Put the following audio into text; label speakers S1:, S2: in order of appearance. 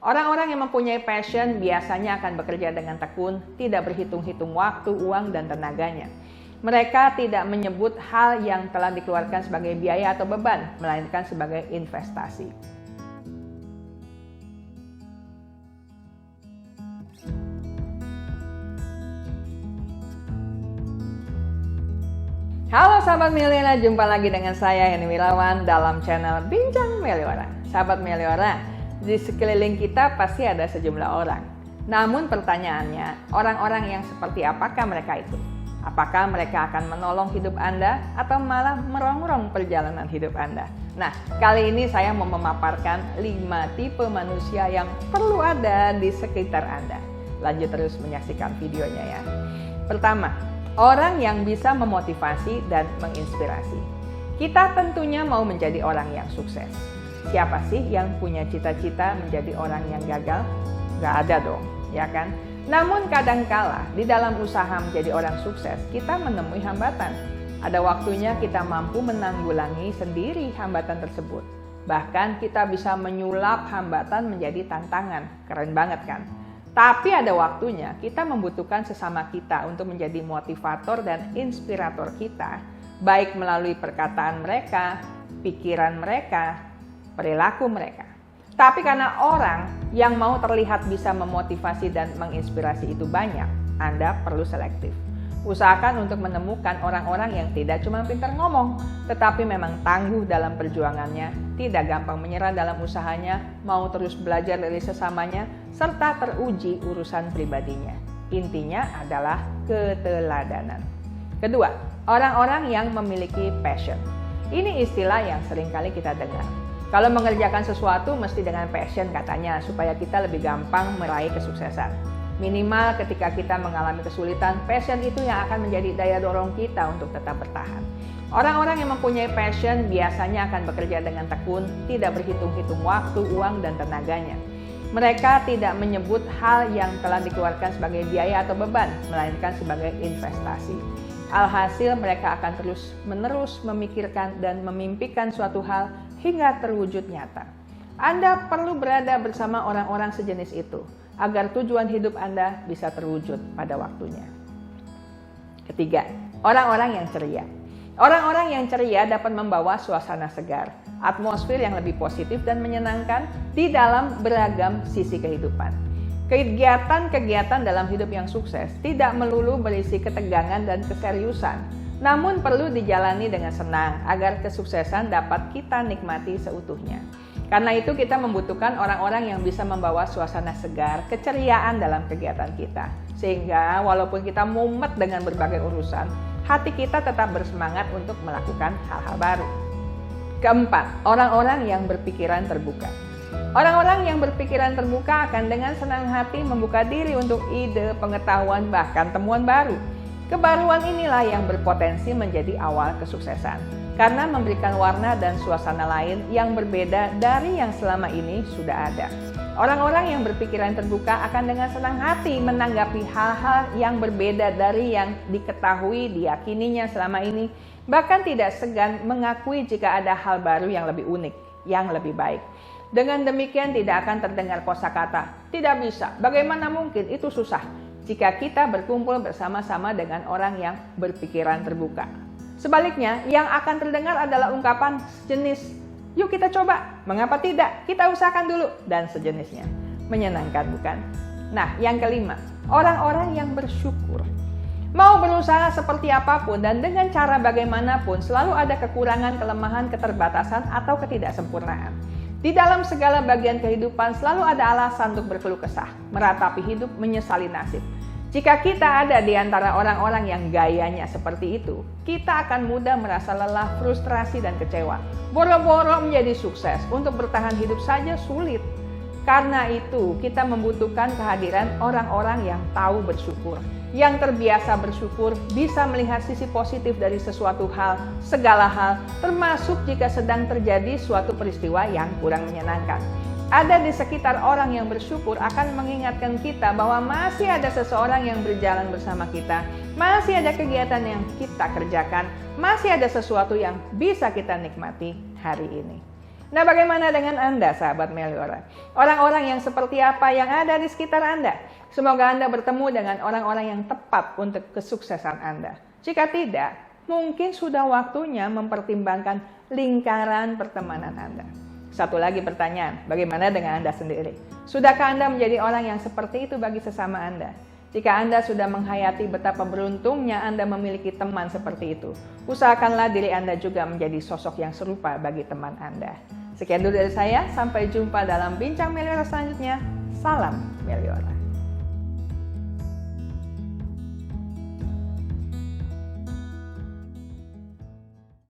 S1: Orang-orang yang mempunyai passion biasanya akan bekerja dengan tekun, tidak berhitung-hitung waktu, uang, dan tenaganya. Mereka tidak menyebut hal yang telah dikeluarkan sebagai biaya atau beban, melainkan sebagai investasi. Halo sahabat Meliora, jumpa lagi dengan saya Yani Wirawan dalam channel Bincang Meliora. Sahabat Meliora, di sekeliling kita pasti ada sejumlah orang. Namun pertanyaannya, orang-orang yang seperti apakah mereka itu? Apakah mereka akan menolong hidup Anda atau malah merongrong perjalanan hidup Anda? Nah, kali ini saya mau memaparkan 5 tipe manusia yang perlu ada di sekitar Anda. Lanjut terus menyaksikan videonya ya. Pertama, orang yang bisa memotivasi dan menginspirasi. Kita tentunya mau menjadi orang yang sukses. Siapa sih yang punya cita-cita menjadi orang yang gagal? Gak ada dong, ya kan? Namun kadangkala di dalam usaha menjadi orang sukses, kita menemui hambatan. Ada waktunya kita mampu menanggulangi sendiri hambatan tersebut. Bahkan kita bisa menyulap hambatan menjadi tantangan. Keren banget kan? Tapi ada waktunya kita membutuhkan sesama kita untuk menjadi motivator dan inspirator kita, baik melalui perkataan mereka, pikiran mereka, perilaku mereka. Tapi karena orang yang mau terlihat bisa memotivasi dan menginspirasi itu banyak, Anda perlu selektif. Usahakan untuk menemukan orang-orang yang tidak cuma pintar ngomong, tetapi memang tangguh dalam perjuangannya, tidak gampang menyerah dalam usahanya, mau terus belajar dari sesamanya, serta teruji urusan pribadinya. Intinya adalah keteladanan. Kedua, orang-orang yang memiliki passion. Ini istilah yang seringkali kita dengar. Kalau mengerjakan sesuatu mesti dengan passion katanya, supaya kita lebih gampang meraih kesuksesan. Minimal ketika kita mengalami kesulitan, passion itu yang akan menjadi daya dorong kita untuk tetap bertahan. Orang-orang yang mempunyai passion biasanya akan bekerja dengan tekun, tidak berhitung-hitung waktu, uang, dan tenaganya. Mereka tidak menyebut hal yang telah dikeluarkan sebagai biaya atau beban, melainkan sebagai investasi. Alhasil mereka akan terus-menerus memikirkan dan memimpikan suatu hal hingga terwujud nyata. Anda perlu berada bersama orang-orang sejenis itu, agar tujuan hidup Anda bisa terwujud pada waktunya. Ketiga, orang-orang yang ceria. Orang-orang yang ceria dapat membawa suasana segar, atmosfer yang lebih positif dan menyenangkan di dalam beragam sisi kehidupan. Kegiatan-kegiatan dalam hidup yang sukses tidak melulu berisi ketegangan dan keseriusan, namun perlu dijalani dengan senang agar kesuksesan dapat kita nikmati seutuhnya. Karena itu kita membutuhkan orang-orang yang bisa membawa suasana segar, keceriaan dalam kegiatan kita. Sehingga walaupun kita mumet dengan berbagai urusan, hati kita tetap bersemangat untuk melakukan hal-hal baru. Keempat, orang-orang yang berpikiran terbuka. Orang-orang yang berpikiran terbuka akan dengan senang hati membuka diri untuk ide, pengetahuan, bahkan temuan baru. Kebaruan inilah yang berpotensi menjadi awal kesuksesan. Karena memberikan warna dan suasana lain yang berbeda dari yang selama ini sudah ada. Orang-orang yang berpikiran terbuka akan dengan senang hati menanggapi hal-hal yang berbeda dari yang diketahui, diyakininya selama ini. Bahkan tidak segan mengakui jika ada hal baru yang lebih unik, yang lebih baik. Dengan demikian tidak akan terdengar kosakata, tidak bisa, bagaimana mungkin, itu susah. Jika kita berkumpul bersama-sama dengan orang yang berpikiran terbuka. Sebaliknya, yang akan terdengar adalah ungkapan sejenis, yuk kita coba, mengapa tidak, kita usahakan dulu, dan sejenisnya. Menyenangkan bukan? Nah, yang kelima, orang-orang yang bersyukur. Mau berusaha seperti apapun dan dengan cara bagaimanapun, selalu ada kekurangan, kelemahan, keterbatasan, atau ketidaksempurnaan. Di dalam segala bagian kehidupan selalu ada alasan untuk berkeluh kesah, meratapi hidup, menyesali nasib. Jika kita ada di antara orang-orang yang gayanya seperti itu, kita akan mudah merasa lelah, frustrasi, dan kecewa. Boro-boro menjadi sukses, untuk bertahan hidup saja sulit. Karena itu, kita membutuhkan kehadiran orang-orang yang tahu bersyukur. Yang terbiasa bersyukur bisa melihat sisi positif dari sesuatu hal, segala hal, termasuk jika sedang terjadi suatu peristiwa yang kurang menyenangkan. Ada di sekitar orang yang bersyukur akan mengingatkan kita bahwa masih ada seseorang yang berjalan bersama kita, masih ada kegiatan yang kita kerjakan, masih ada sesuatu yang bisa kita nikmati hari ini. Nah, bagaimana dengan Anda, sahabat Meliora? Orang-orang yang seperti apa yang ada di sekitar Anda? Semoga Anda bertemu dengan orang-orang yang tepat untuk kesuksesan Anda. Jika tidak, mungkin sudah waktunya mempertimbangkan lingkaran pertemanan Anda. Satu lagi pertanyaan, bagaimana dengan Anda sendiri? Sudahkah Anda menjadi orang yang seperti itu bagi sesama Anda? Jika Anda sudah menghayati betapa beruntungnya Anda memiliki teman seperti itu, usahakanlah diri Anda juga menjadi sosok yang serupa bagi teman Anda. Sekian dulu dari saya, sampai jumpa dalam Bincang Meliora selanjutnya. Salam Meliora.